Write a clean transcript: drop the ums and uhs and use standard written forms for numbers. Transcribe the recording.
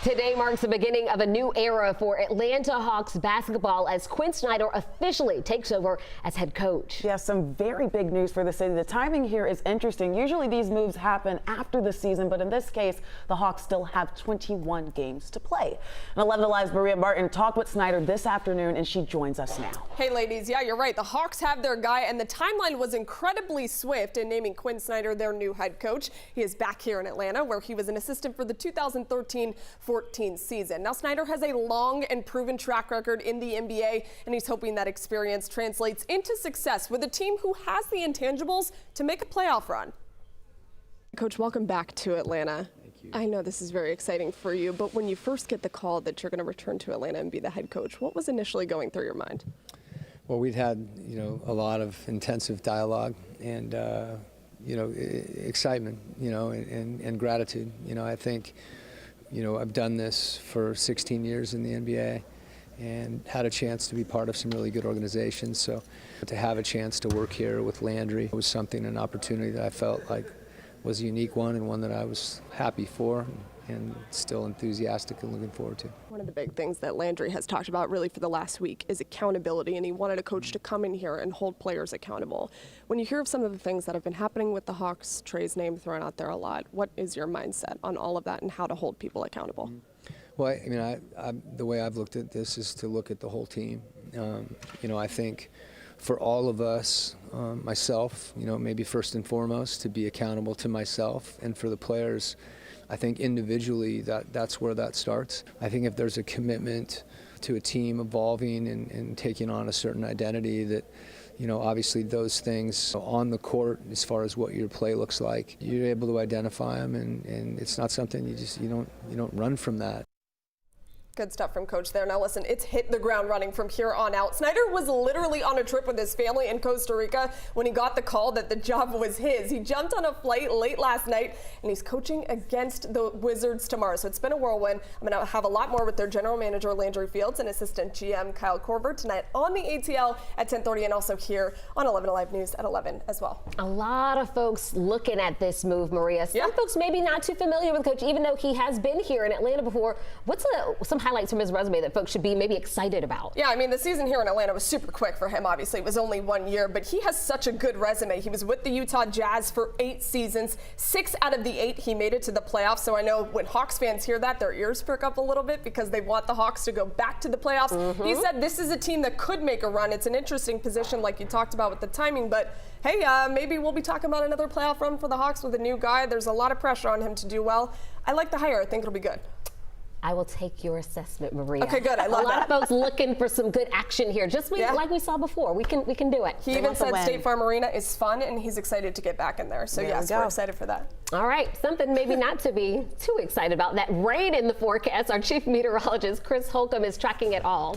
Today marks the beginning of a new era for Atlanta Hawks basketball as Quin Snyder officially takes over as head coach. Yeah, some very big news for the city. The timing here is interesting. Usually these moves happen after the season, but in this case, the Hawks still have 21 games to play. And 11 Alive's Maria Martin talked with Snyder this afternoon, and she joins us now. Hey, ladies. Yeah, you're right. The Hawks have their guy, and the timeline was incredibly swift in naming Quin Snyder their new head coach. He is back here in Atlanta, where he was an assistant for the 2013-14 season. Now, Snyder has a long and proven track record in the NBA, and he's hoping that experience translates into success with a team who has the intangibles to make a playoff run. Coach, welcome back to Atlanta. Thank you. I know this is very exciting for you, but when you first get the call that you're going to return to Atlanta and be the head coach, what was initially going through your mind? Well, we'd had, a lot of intensive dialogue and, excitement, and gratitude. I think, I've done this for 16 years in the NBA and had a chance to be part of some really good organizations. So to have a chance to work here with Landry was something, an opportunity that I felt like was a unique one and one that I was happy for and still enthusiastic and looking forward to. One of the big things that Landry has talked about really for the last week is accountability, and he wanted a coach to come in here and hold players accountable. When you hear of some of the things that have been happening with the Hawks, Trey's name thrown out there a lot, what is your mindset on all of that and how to hold people accountable? Well, the way I've looked at this is to look at the whole team. I think for all of us, myself, maybe first and foremost, to be accountable to myself, and for the players, I think individually that's where that starts. I think if there's a commitment to a team evolving and taking on a certain identity that, obviously those things on the court as far as what your play looks like, you're able to identify them, and it's not something you don't run from that. Good stuff from Coach there. Now listen, it's hit the ground running from here on out. Snyder was literally on a trip with his family in Costa Rica when he got the call that the job was his. He jumped on a flight late last night, and he's coaching against the Wizards tomorrow. So it's been a whirlwind. I'm going to have a lot more with their general manager, Landry Fields, and assistant GM, Kyle Korver, tonight on the ATL at 10:30, and also here on 11 Alive News at 11 as well. A lot of folks looking at this move, Maria. Some folks maybe not too familiar with Coach, even though he has been here in Atlanta before. What's some highlights from his resume that folks should be maybe excited about? Yeah, the season here in Atlanta was super quick for him. Obviously, it was only 1 year, but he has such a good resume. He was with the Utah Jazz for 8 seasons. 6 out of the 8 he made it to the playoffs. So I know when Hawks fans hear that, their ears perk up a little bit because they want the Hawks to go back to the playoffs. He said this is a team that could make a run. It's an interesting position like you talked about with the timing, but hey, maybe we'll be talking about another playoff run for the Hawks with a new guy. There's a lot of pressure on him to do well. I like the hire. I think it'll be good. I will take your assessment, Maria. Okay, good. I love that. A lot of folks looking for some good action here, just like we saw before. We can do it. He even said State Farm Arena is fun, and he's excited to get back in there. So yes, we're excited for that. All right, something maybe not to be too excited about. That rain in the forecast. Our chief meteorologist, Chris Holcomb, is tracking it all.